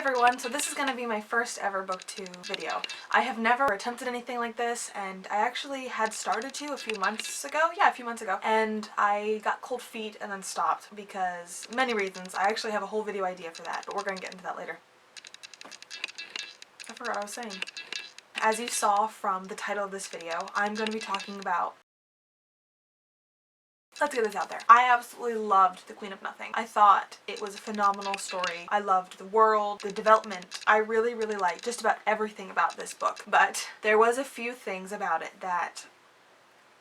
everyone, so this is going to be my first ever booktube video. I have never attempted anything like this, and I actually had started to a few months ago, and I got cold feet and then stopped because many reasons. I actually have a whole video idea for that, but we're going to get into that later. I forgot what I was saying. As you saw from the title of this video, I'm going to be talking about... Let's get this out there. I absolutely loved The Queen of Nothing. I thought it was a phenomenal story. I loved the world, the development. I really liked just about everything about this book. But there was a few things about it that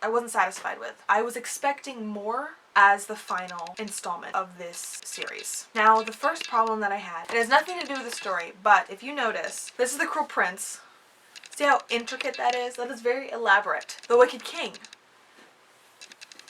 I wasn't satisfied with. I was expecting more as the final installment of this series. Now, the first problem that I had, it has nothing to do with the story, but if you notice, this is the Cruel Prince. See how intricate that is? That is very elaborate. The Wicked King.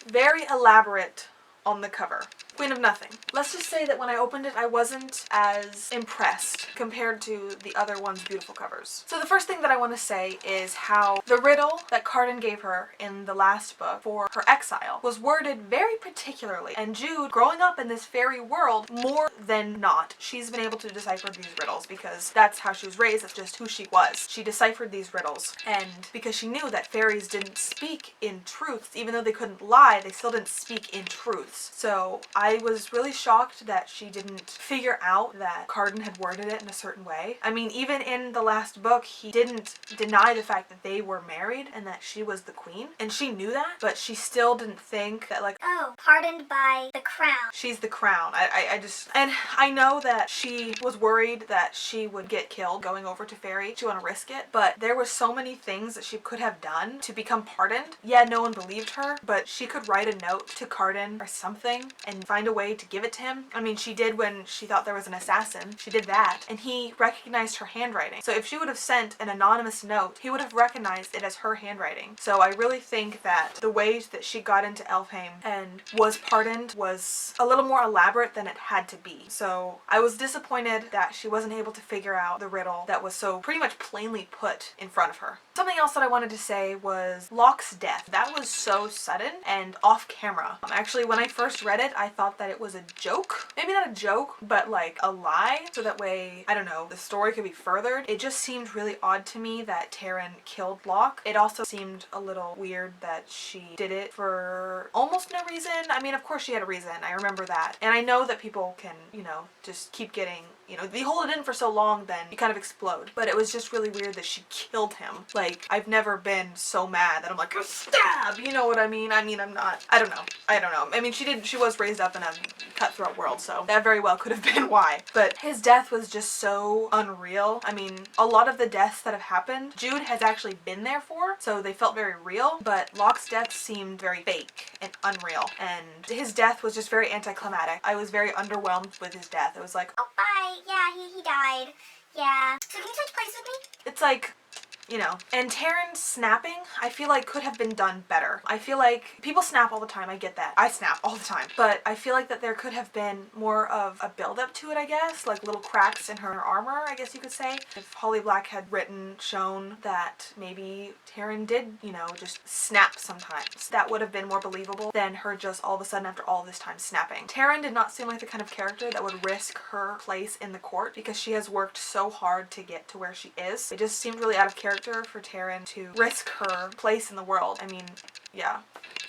Very elaborate on the cover. Queen of Nothing. Let's just say that when I opened it, I wasn't as impressed compared to the other one's beautiful covers. So the first thing that I want to say is how the riddle that Cardan gave her in the last book for her exile was worded very particularly. And Jude, growing up in this fairy world, more than not, she's been able to decipher these riddles because that's how she was raised. That's just who she was. She deciphered these riddles. And because she knew that fairies didn't speak in truths, even though they couldn't lie, they still didn't speak in truths. So I was really shocked that she didn't figure out that Cardan had worded it in a certain way. I mean, even in the last book, he didn't deny the fact that they were married and that she was the queen. And she knew that, but she still didn't think that, like, oh, pardoned by the crown. She's the crown. I just... And I know that she was worried that she would get killed going over to Fairy. She wouldn't risk it, but there were so many things that she could have done to become pardoned. Yeah, no one believed her, but she could write a note to Cardan or something and find a way to give it to him. I mean, she did when she thought there was an assassin. She did that, and he recognized her handwriting. So if she would have sent an anonymous note, he would have recognized it as her handwriting. So I really think that the ways that she got into Elfhame and was pardoned was a little more elaborate than it had to be. So I was disappointed that she wasn't able to figure out the riddle that was so pretty much plainly put in front of her. Something else that I wanted to say was Locke's death. That was so sudden and off camera. Actually, when I first read it, I thought that it was a joke. Maybe not a joke, but like a lie. So that way, I don't know, the story could be furthered. It just seemed really odd to me that Taryn killed Locke. It also seemed a little weird that she did it for almost no reason. I mean, of course she had a reason. I remember that. And I know that people can, you know, just keep getting, you know, they hold it in for so long, then you kind of explode. But it was just really weird that she killed him. Like, I've never been so mad that I'm like, stab! You know what I mean? I'm not, I don't know. I mean, she was raised up in a cutthroat world, so that very well could have been why. But his death was just so unreal. I mean, a lot of the deaths that have happened, Jude has actually been there for, so they felt very real, but Locke's death seemed very fake and unreal, and his death was just very anticlimactic. I was very underwhelmed with his death. It was like, oh, bye. Yeah, he died. Yeah. So can you touch place with me? it's like, you know. And Taryn's snapping, I feel like could have been done better. I feel like people snap all the time, I get that. I snap all the time. But I feel like that there could have been more of a build-up to it, I guess. Like little cracks in her armor, I guess you could say. If Holly Black had shown that maybe Taryn did, you know, just snap sometimes. That would have been more believable than her just all of a sudden after all this time snapping. Taryn did not seem like the kind of character that would risk her place in the court because she has worked so hard to get to where she is. It just seemed really out of character for Taryn to risk her place in the world. I mean, yeah.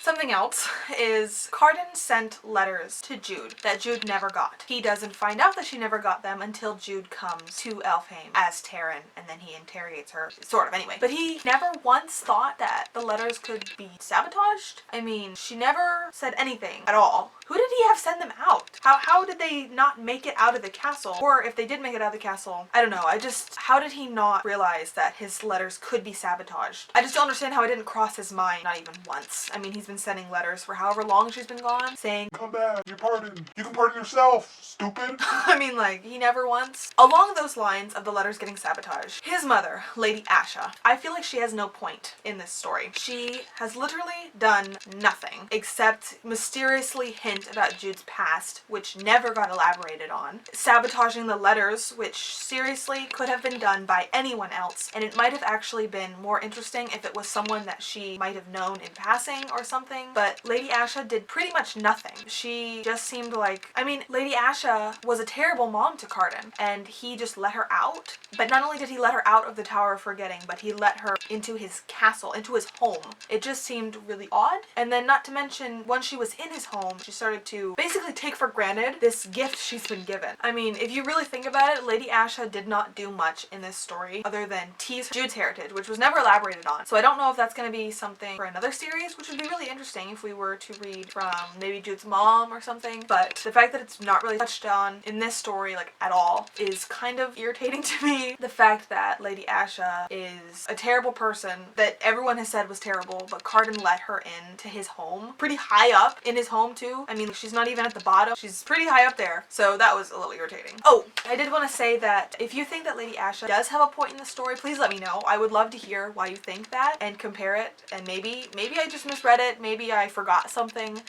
Something else is Cardan sent letters to Jude that Jude never got. He doesn't find out that she never got them until Jude comes to Elfhame as Taryn, and then he interrogates her, sort of anyway. But he never once thought that the letters could be sabotaged. I mean, she never said anything at all. Who did he have send them out? How did they not make it out of the castle? Or if they did make it out of the castle, I don't know. How did he not realize that his letters could be sabotaged? I just don't understand how it didn't cross his mind, not even once. I mean, he's been sending letters for however long she's been gone, saying, come back, you're pardoned. You can pardon yourself, stupid. I mean, like, he never once. Along those lines of the letters getting sabotaged, his mother, Lady Asha, I feel like she has no point in this story. She has literally done nothing except mysteriously hint hint about Jude's past, which never got elaborated on. Sabotaging the letters, which seriously could have been done by anyone else, and it might have actually been more interesting if it was someone that she might have known in passing or something, but Lady Asha did pretty much nothing. She just seemed like, I mean, Lady Asha was a terrible mom to Cardan, and he just let her out. But not only did he let her out of the Tower of Forgetting, but he let her into his castle, into his home. It just seemed really odd. And then not to mention, once she was in his home, she started to basically take for granted this gift she's been given. I mean, if you really think about it, Lady Asha did not do much in this story other than tease Jude's heritage, which was never elaborated on. So I don't know if that's going to be something for another series, which would be really interesting if we were to read from maybe Jude's mom or something. But the fact that it's not really touched on in this story, like, at all, is kind of irritating to me. The fact that Lady Asha is a terrible person that everyone has said was terrible, but Cardan let her into his home. Pretty high up in his home, too. I mean, she's not even at the bottom. She's pretty high up there. So that was a little irritating. Oh, I did want to say that if you think that Lady Asha does have a point in the story, please let me know. I would love to hear why you think that and compare it, and maybe I just misread it, maybe I forgot something,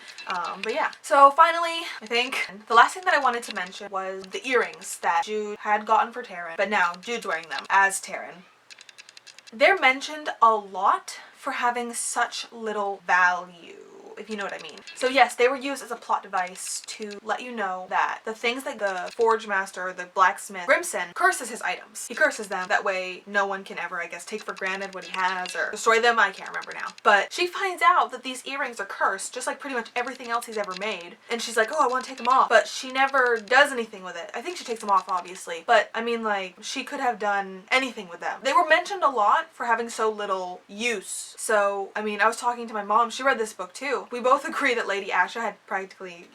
but yeah. So finally, I think the last thing that I wanted to mention was the earrings that Jude had gotten for Taryn, but now Jude's wearing them as Taryn. They're mentioned a lot for having such little value, if you know what I mean. So yes, they were used as a plot device to let you know that the things that the forge master, the blacksmith, Grimson, curses his items. He curses them. That way no one can ever, I guess, take for granted what he has or destroy them. I can't remember now. But she finds out that these earrings are cursed, just like pretty much everything else he's ever made. And she's like, oh, I want to take them off. But she never does anything with it. I think she takes them off, obviously. But I mean, like, she could have done anything with them. They were mentioned a lot for having so little use. So, I mean, I was talking to my mom. She read this book too. We both agree that Lady Asha had practically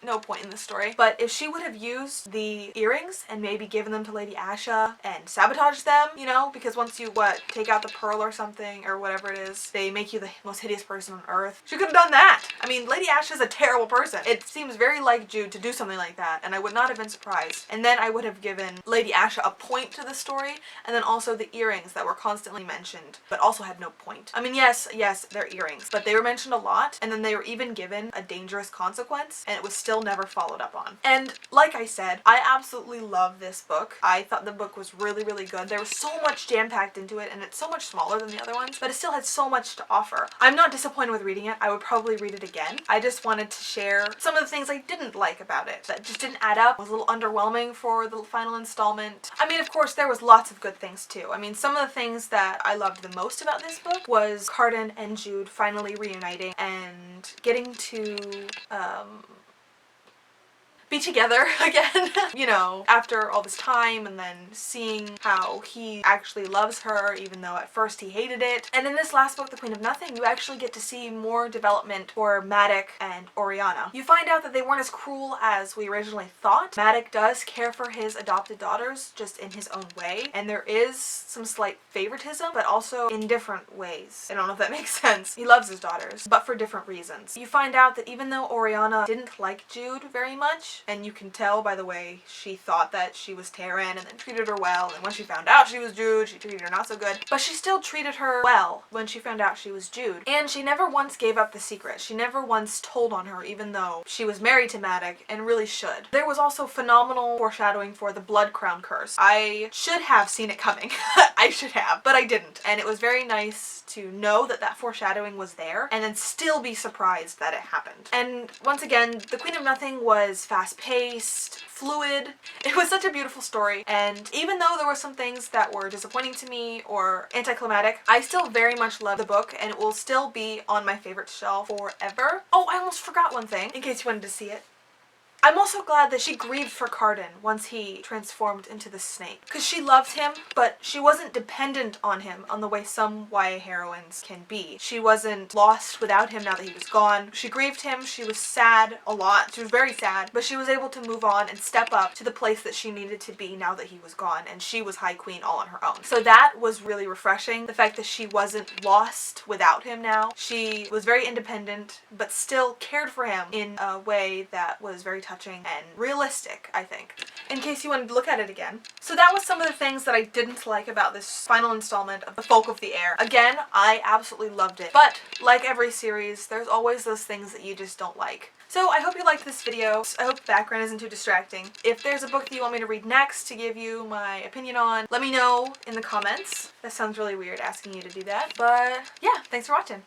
no point in the story, but if she would have used the earrings and maybe given them to Lady Asha and sabotaged them, you know, because once you, take out the pearl or something or whatever it is, they make you the most hideous person on earth. She could have done that. I mean, Lady Asha's a terrible person. It seems very like Jude to do something like that, and I would not have been surprised. And then I would have given Lady Asha a point to the story, and then also the earrings that were constantly mentioned, but also had no point. I mean, yes, they're earrings, but they were mentioned a lot, and then they were even given a dangerous consequence, and it was still never followed up on. And like I said, I absolutely love this book. I thought the book was really, really good. There was so much jam-packed into it, and it's so much smaller than the other ones, but it still had so much to offer. I'm not disappointed with reading it. I would probably read it again. I just wanted to share some of the things I didn't like about it that just didn't add up. It was a little underwhelming for the final installment. I mean, of course, there was lots of good things too. I mean, some of the things that I loved the most about this book was Cardan and Jude finally reuniting and getting to, be together again, you know, after all this time, and then seeing how he actually loves her even though at first he hated it. And in this last book, The Queen of Nothing, you actually get to see more development for Madoc and Oriana. You find out that they weren't as cruel as we originally thought. Madoc does care for his adopted daughters, just in his own way, and there is some slight favoritism, but also in different ways. I don't know if that makes sense. He loves his daughters, but for different reasons. You find out that even though Oriana didn't like Jude very much, and you can tell by the way she thought that she was Taryn and then treated her well, and when she found out she was Jude, she treated her not so good, but she still treated her well when she found out she was Jude. And she never once gave up the secret. She never once told on her, even though she was married to Madoc and really should. There was also phenomenal foreshadowing for the Blood Crown curse. I should have seen it coming. I should have, but I didn't. And it was very nice to know that that foreshadowing was there and then still be surprised that it happened. And once again, The Queen of Nothing was fast-paced, fluid. It was such a beautiful story, and even though there were some things that were disappointing to me or anticlimactic, I still very much love the book, and it will still be on my favorite shelf forever. Oh, I almost forgot one thing, in case you wanted to see it. I'm also glad that she grieved for Cardan once he transformed into the snake, because she loved him, but she wasn't dependent on him on the way some YA heroines can be. She wasn't lost without him now that he was gone. She grieved him, she was sad a lot, she was very sad, but she was able to move on and step up to the place that she needed to be now that he was gone, and she was High Queen all on her own. So that was really refreshing, the fact that she wasn't lost without him now. She was very independent, but still cared for him in a way that was very touching touching and realistic, I think, in case you wanted to look at it again. So that was some of the things that I didn't like about this final installment of The Folk of the Air. Again, I absolutely loved it, but like every series, there's always those things that you just don't like. So I hope you liked this video. I hope the background isn't too distracting. If there's a book that you want me to read next to give you my opinion on, let me know in the comments. That sounds really weird asking you to do that, but yeah, thanks for watching.